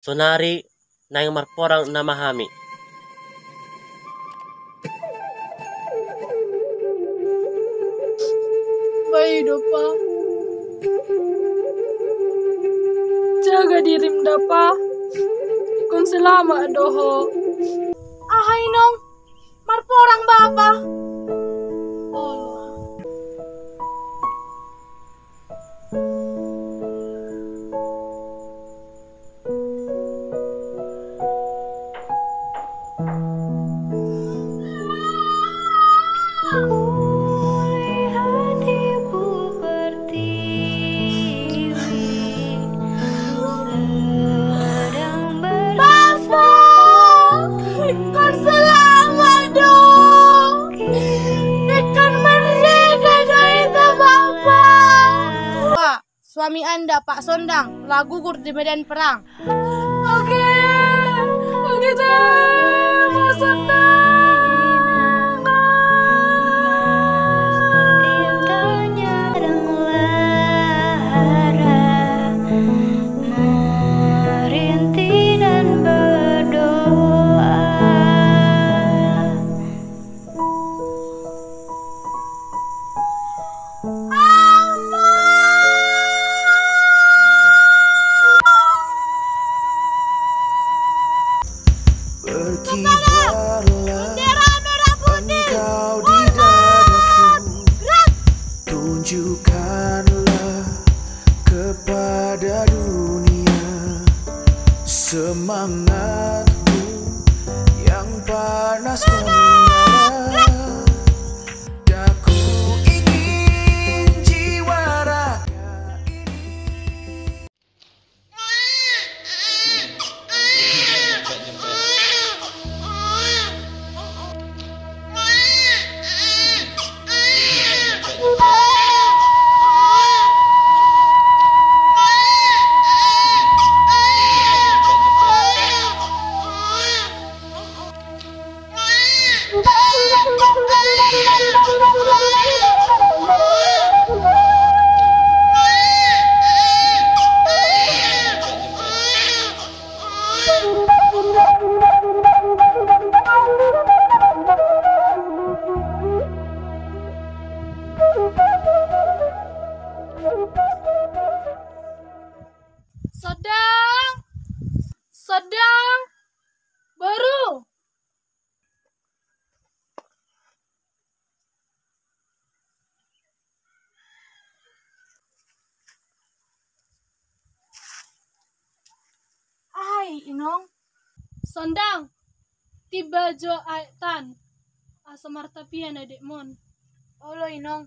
Sonari nang marporang namahami. Baik pa. Jaga dirim dapa. Kung selama doho. Ahai nong, marporang bapa. Allah. Kulihat ibu pertiwi sedang Bapa, kan selamat dong. Ikan merdeka dari Bapa. Pak, suami Anda Pak Sondang telah gugur di medan perang. Oke deh, Mas Sondang. indahnya dan lara merintih dan berdoa. Berkibarlah Merah putih. engkau di dadaku, tunjukkanlah kepada dunia semangatku yang panas menyala. Daku ingin jiwa raga ini. Sedang baru. Ahai Inong, Sondang tiba jo aitan asamartapian adik mon. olo Inong.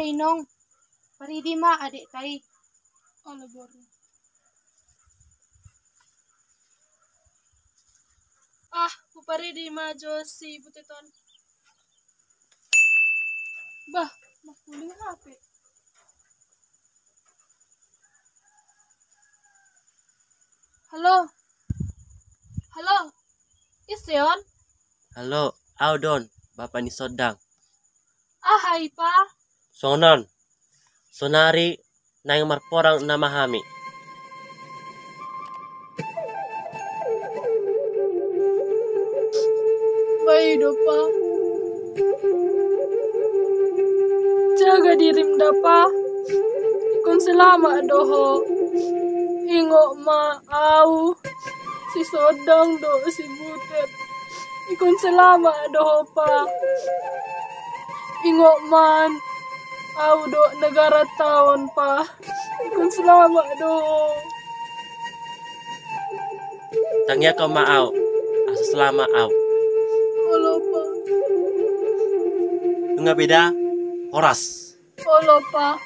Inong, paridi ma adik tai. Ala baru. paridi majo si Buteton. Bah, makuling HP. Halo. Halo. Ision? Halo, Audon, Bapak ni Sodang. Hai pa. Sonon. Sonari nang marporang namahami. Baido pa. Jaga dirim pa. Ikon selama doho. Ingo ma au. Si Sodang do si Butet. Ikon selama doho pa. Ingo man. Au do negara tahun pa. Ikon selama doho. Tangya kau maaw. Asa selama aw. Olo pa. Nga beda, oras. Olo pa.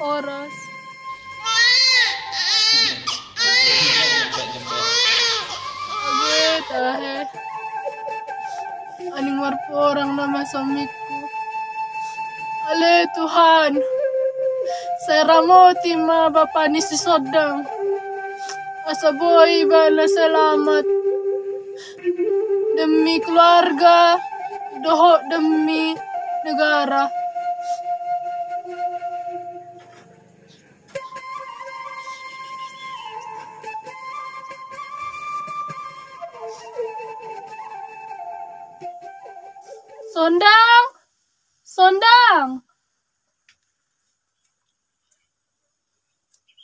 Oras. Agit ahe. Aning marporang nama suamiku. Ale Tuhan. Saya mo tima Bapa ni si Sodang. Asa boy bala selamat. Demi keluarga. Doho demi negara. Sondang! Sondang!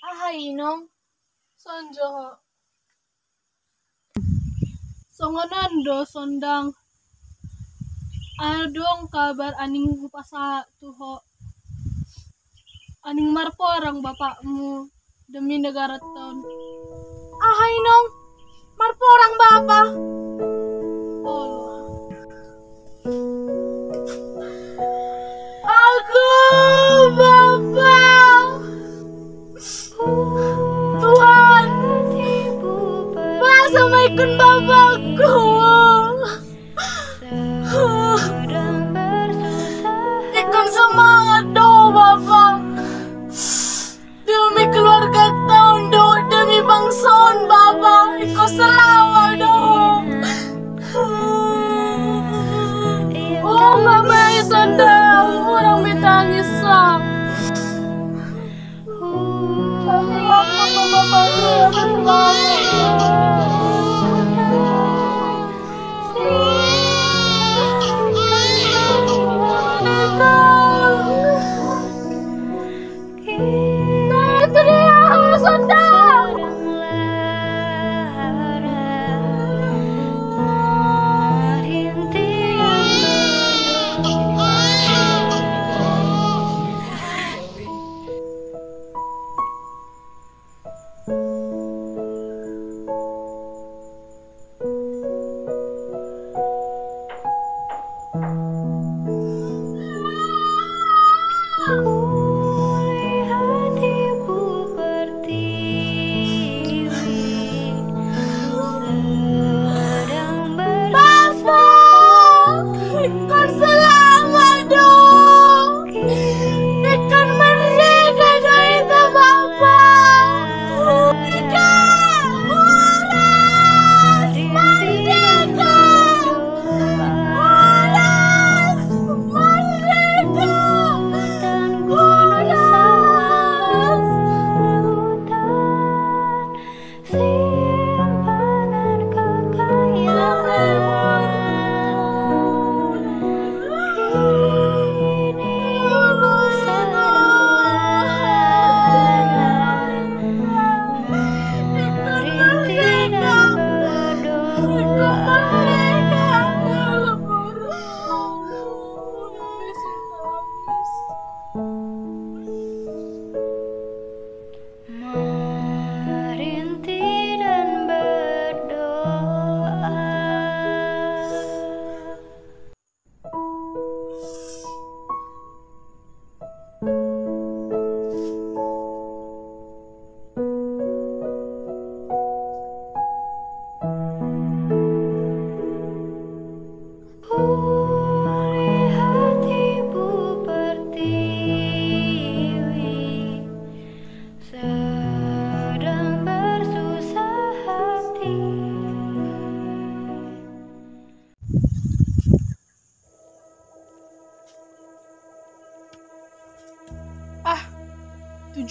Ahai inong. Sonjo. Songonando Sondang. Adong kabar aning upasa tuho. Aning marporang bapakmu demi negara tahun. Ahai inong. Marporang bapa. Oh. Aku bapa. Tuhan. Masa maikun bapakku. Ikon semangat do bapa. Demi keluarga tahun do. Demi bangsaon bapa. Ikon selamat do. Oh, Mama Sondang, orang betangis sak.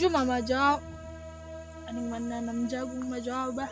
cuma majau. Aning menanam jagung majau bah.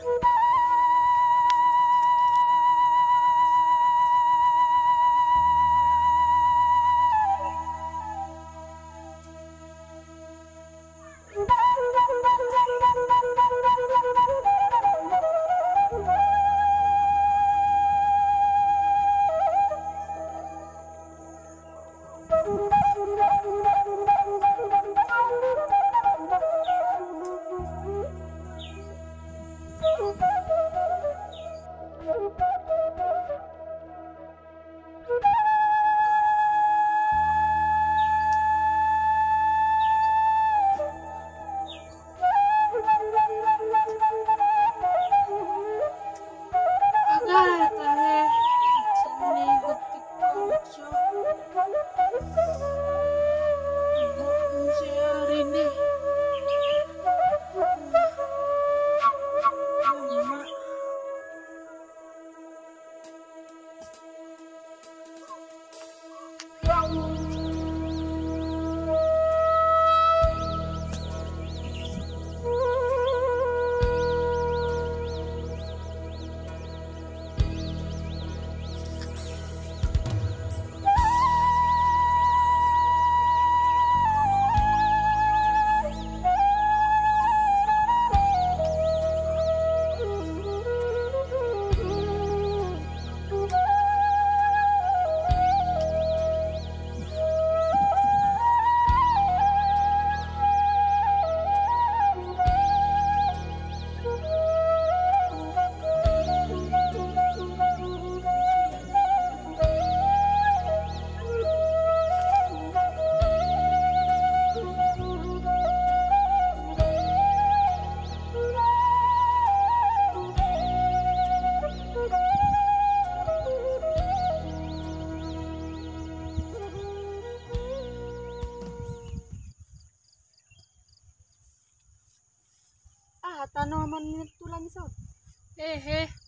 Tanaman tulang sob.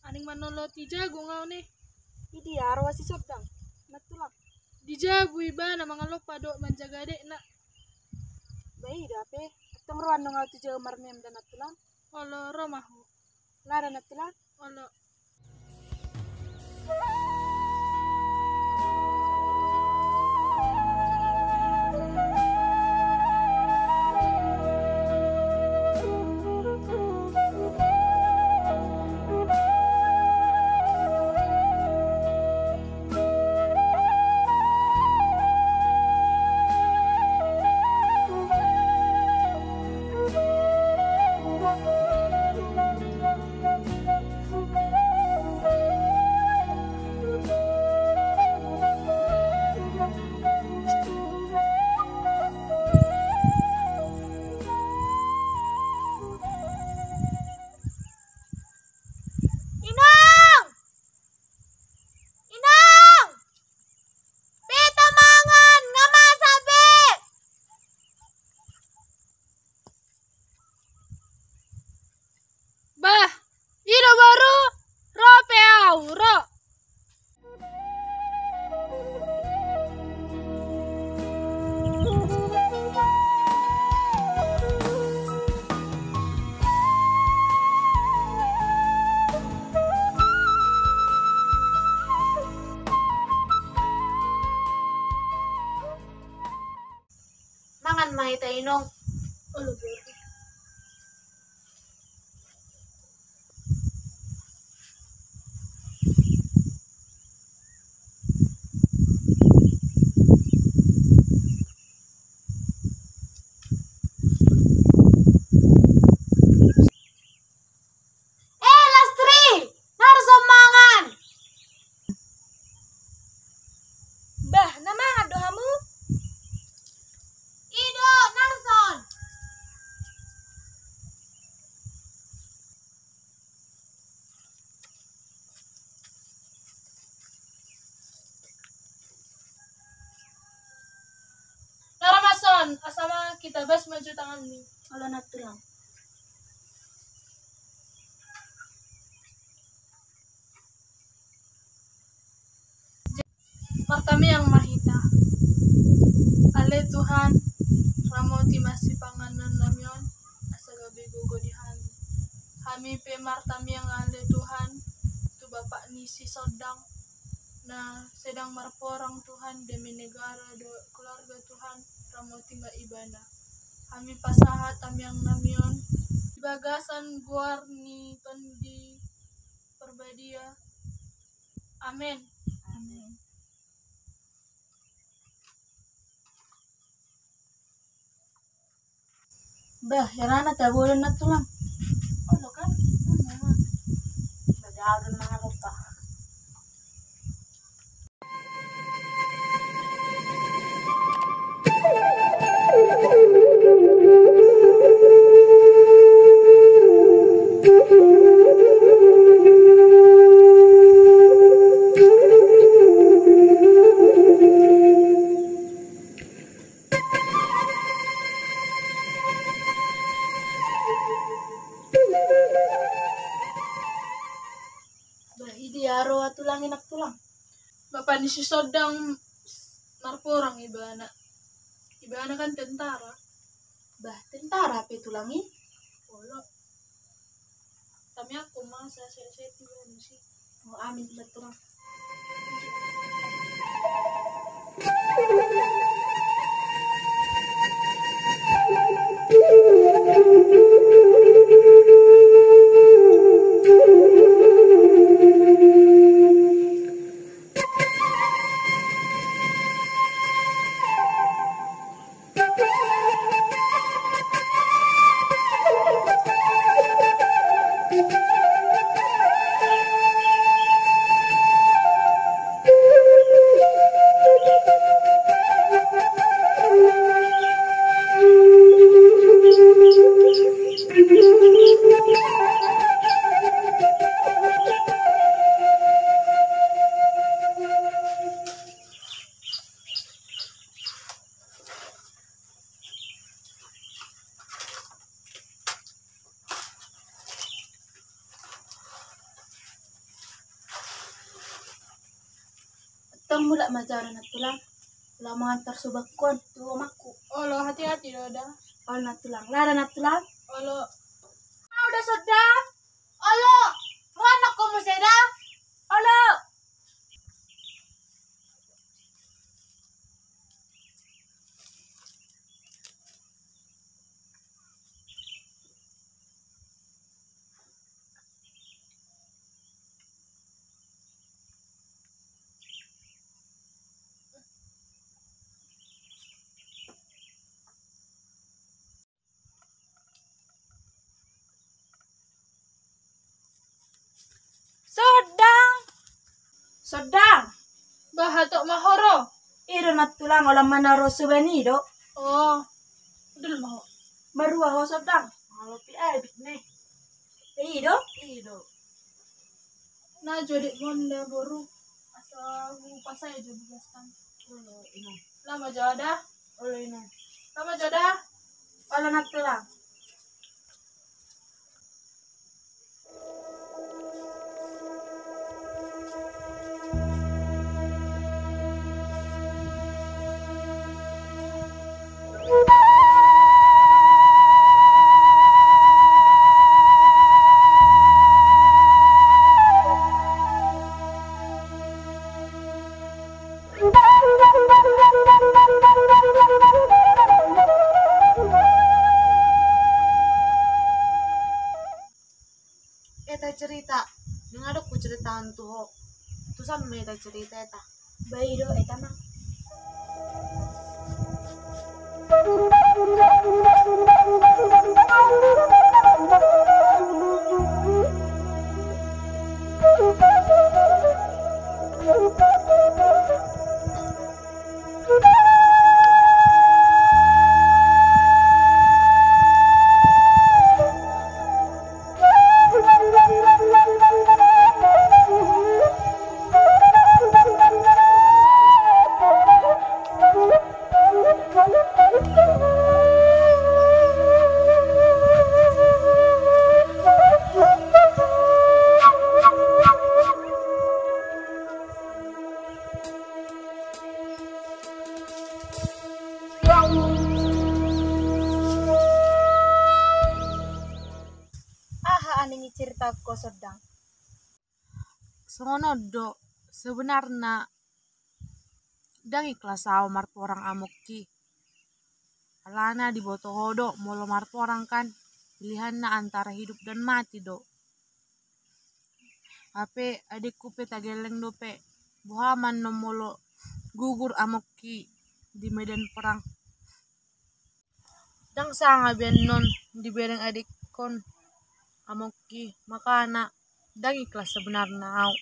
Aning manolo ti jagung ngau nih. Idi arwa si sob dang. Natulang. Dijabui ba na mga lopado manjaga dek na. Bayi dape. Atong ruan no ngau ti jago marmem dan natulang. Olo romahu. Lara natulang. Olo. Mangan mahita inong. Olo bro. Lastri! Narso mangan! Bah, namang dohamu? Ido, Narson! Naramason, asama kita bas maju tangan ni. Kalau natulang. Martami yang mahita. Ale Tuhan, ramo ti masih panganan namyon. Kami pemartam yang ada Tuhan, tu Bapak Nisi Sodang. Nah, sedang marporang Tuhan demi negara keluarga Tuhan, ramo tinggal ibadah. Kami pasahat yang namion, bagasan guar ni tondi perbadia. Amin. Amin. Bah, yarana ta boleh na tulang. Oh, kan? Badaron mga lupa. Bahidi aro tulang enak tulang. Bapak Nisi Sodang marporang ibana. Ibana kan tentara. Bah, tentara pe tulangi. Olo. Kami aku masa saya tiba sih. Oh, amin buat tulang. Tang mula majaran na tulang. Lama antar subakon tu omakku. Olo, hati-hati Doda. Oh, na tulang. Lara na tulang. Olo. Udah sedang. Olo, mana kamu sedang? Olo. Sedang. Bahatok mahoro. Iro na tulang olam manaro subanido. Oh. Dul mau. Marua ho sedang. Kalau pi ay bit ne. Ido. Ido. Na jadi monda boru. Asa pasai aja bugastan. Olo ino. Lama jada. Olo ino. Lama jada. Olo na tulang. Eta cerita, dengar aku ceritaan tuh, tuh sama eta cerita eta. Baido eta mah. Songono do sebenarnya dang ikhlas sao marporang amokki. Alana di boto hodo molo marporang kan pilihanna antara hidup dan mati do. Ape adikku pe tageleng do pe buhaman no molo gugur amokki di medan perang. Dang sanga ben non di bereng adik kon amokki makana dang ikhlas sebenarnya au.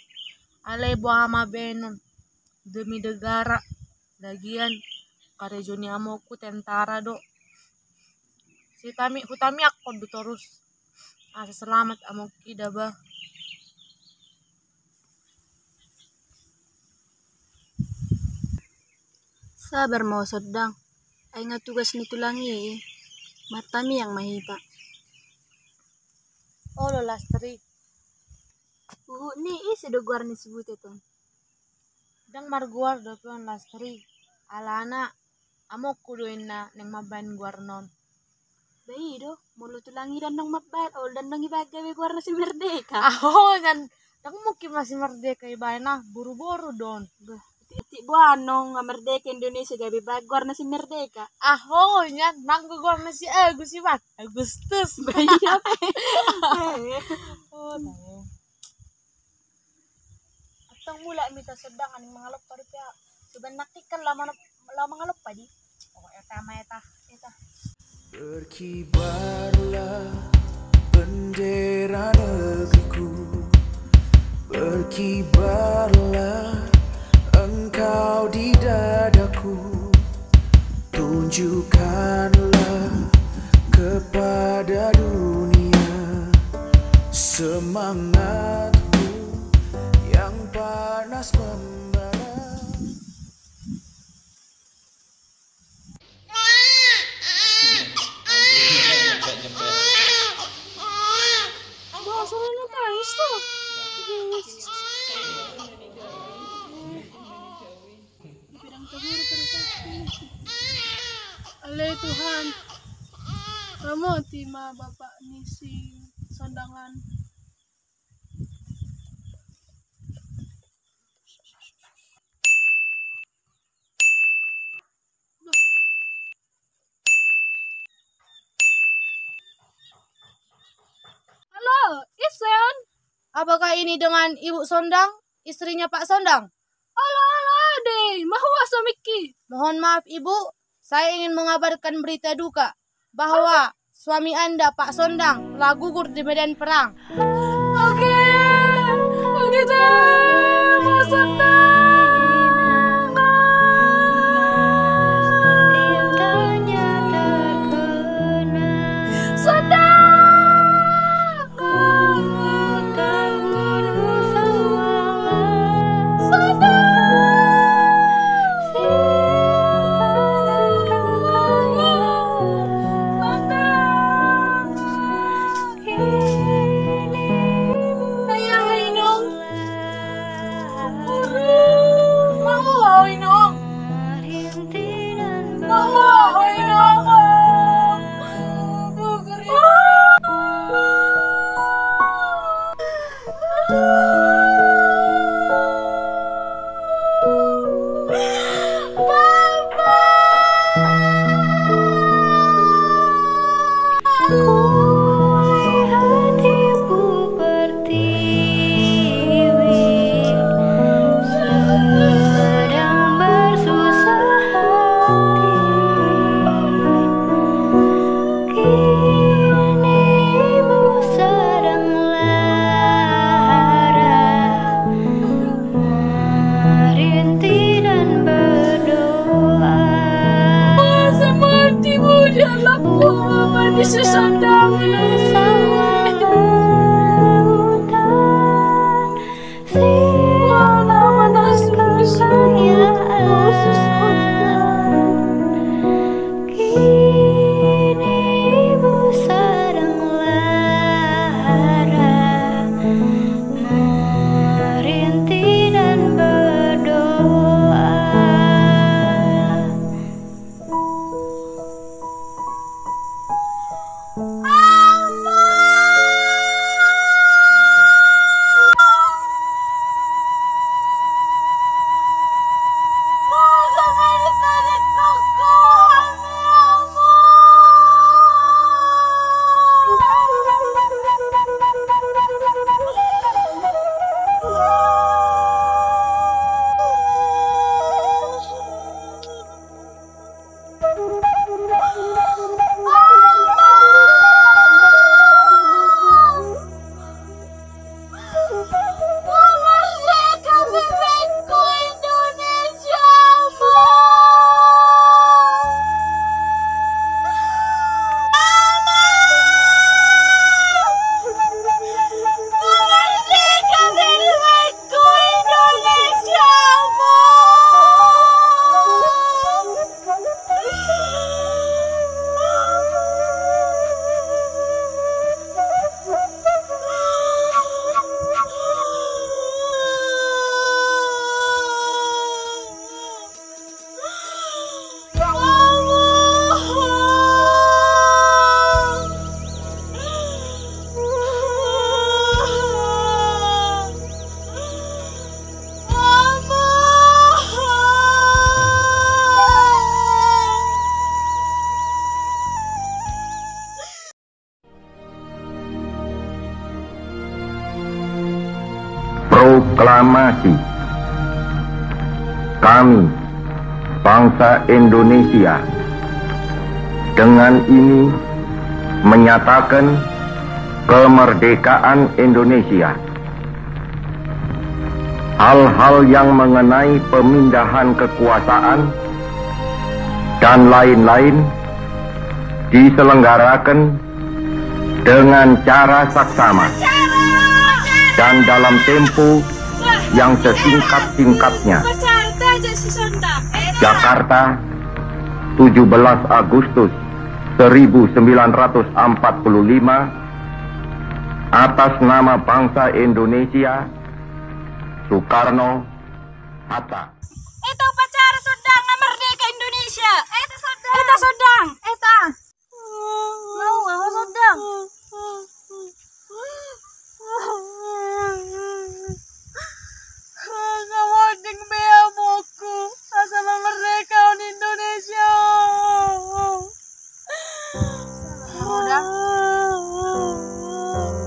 Ale buhama benon demi negara lagian karejoni amokku tentara do. Hutami aku do terus asa selamat amokki daba. Sabar mau sedang. Ay nga tugas ni tulangi. Matami yang mahita. Olo lastri Ni isi do guar ni sebut itu. dang marguar do pion lastri. Alana amokku do inna neng maban guar non. Bayi do, mulu tulangi dan dong mabat, dan dong ibaga be guar nasi merdeka. Aho kan dang mungkin masih merdeka ibana buru-buru don. Ti buanong nga merdeka Indonesia gabe bagor nasi merdeka. Aho nya nanggo guar nasi Agustus. Bayi apa? Oh, tayo. Atang mula mita sedang aning mangalap pari pia. Suban naktikan lama mangalap pa di. Oh, eta. Berkibarlah bendera negeriku, berkibarlah engkau di dadaku, tunjukkanlah kepada dunia semangatku yang panas membara. Ale Tuhan, ramoti ma bapak nisi sondangan. Halo, Isen. Apakah ini dengan Ibu Sondang, istrinya Pak Sondang? Halo, Ade. Mahua suamiki. Mohon maaf Ibu, saya ingin mengabarkan berita duka bahwa suami Anda Pak Sondang telah gugur di medan perang. Oke, begitu. Mau senang. Indahnya terkenal Senang. tahun usahawan Ayah Inong. Mau Inong. Mau Inong. lihat ibu pertiwi sedang bersusah hati. Kini ibu sedang lara Proklamasi. Kami, bangsa Indonesia, dengan ini menyatakan kemerdekaan Indonesia. Hal-hal yang mengenai pemindahan kekuasaan dan lain-lain diselenggarakan dengan cara saksama dan dalam tempo yang sesingkat-singkatnya. Jakarta, 17 Agustus 1945, atas nama bangsa Indonesia, Soekarno Hatta. Itu upacara Sodang merdeka Indonesia. Eta Sodang. Eta. Mau Sodang. Nawading beamoku asal merdeka Indonesia.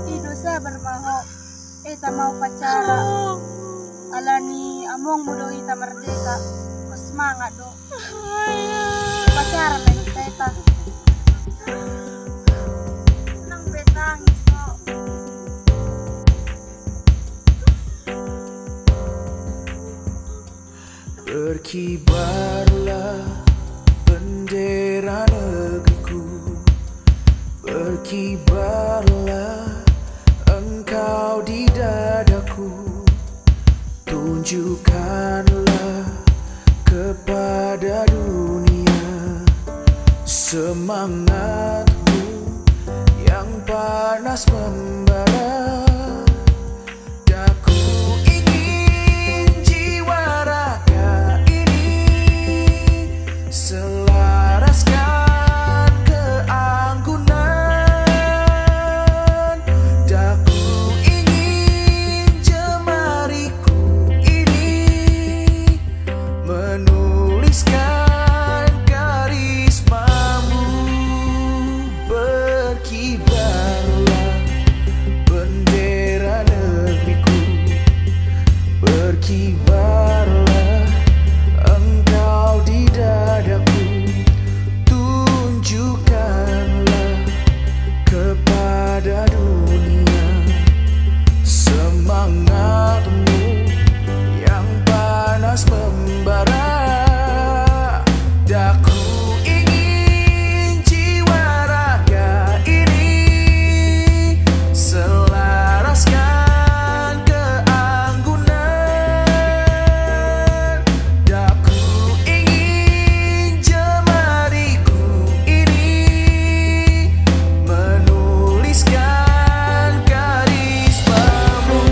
Itu saya bermaho. Eta mau pacara. Alani among mudo ita merdeka. Semangat do. Pacara main eta. Nang betang kok. Berkibarlah bendera negeriku, berkibarlah engkau di dadaku. Tunjukkanlah kepada dunia semangatmu yang panas membara. Daku ingin jiwa raga ini selaraskan keanggunan. Daku ingin jemariku ini menuliskan karismamu. Berkibarlah bendera negeriku, berkibarlah engkau di dadaku. Tunjukkanlah kepada dunia semangatmu yang panas membara. Daku ingin jiwa raga ini selaraskan keanggunan. Daku ingin jemariku ini menuliskan karismamu.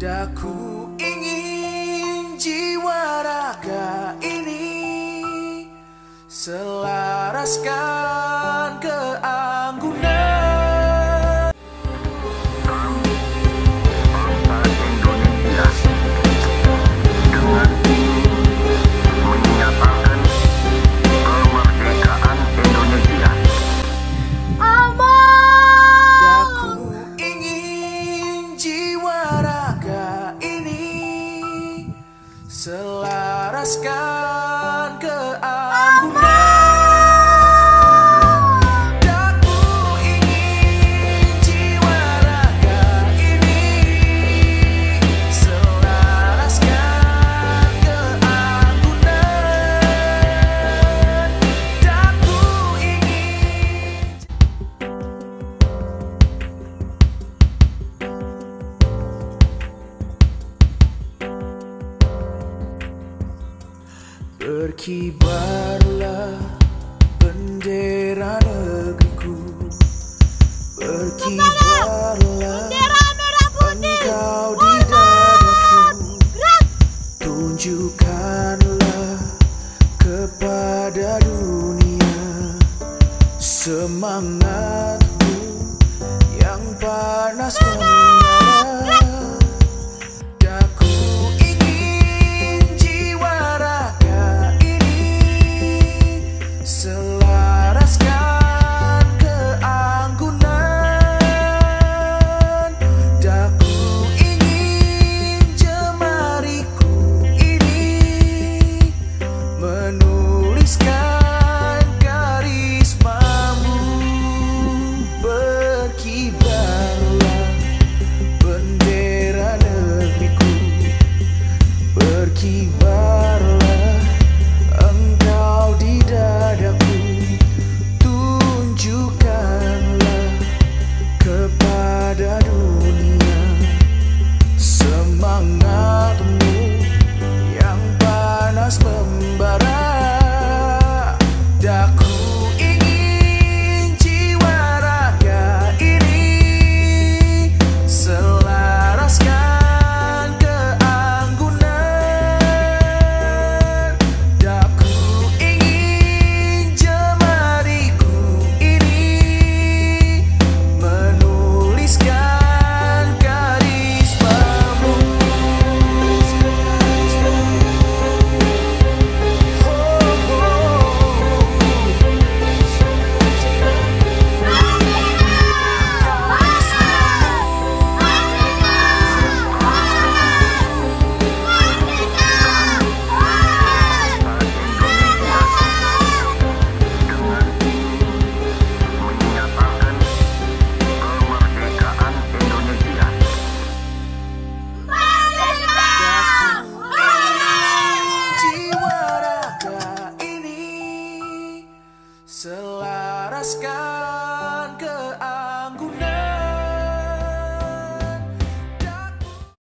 Daku ingin jiwa raga ini selaraskan keanggunan. Bangsa Indonesia dengan ini menyatakan kemerdekaan Indonesia. Daku ingin jiwa raga ini selaraskan keanggunan. Daku ingin jiwa raga ini selaraskan keanggunan. Daku ingin. Berkibarlah bendera negeriku, berkibarlah engkau di dadaku. semangatku yang panas membara. Daku ingin jiwa raga ini selaraskan keanggunan. Daku ingin jemariku ini menuliskan karismamu. Berkibarlah bendera negeriku, berkibarlah engkau di dadaku. Tunjukkanlah kepada dunia semangatmu yang panas membara. Daku ingin jiwa raga ini selaraskan keanggunan. Daku ingin jemariku ini menuliskan karismamu. menyatakan kemerdekaan Indonesia. Jiwa raga ini selaraskan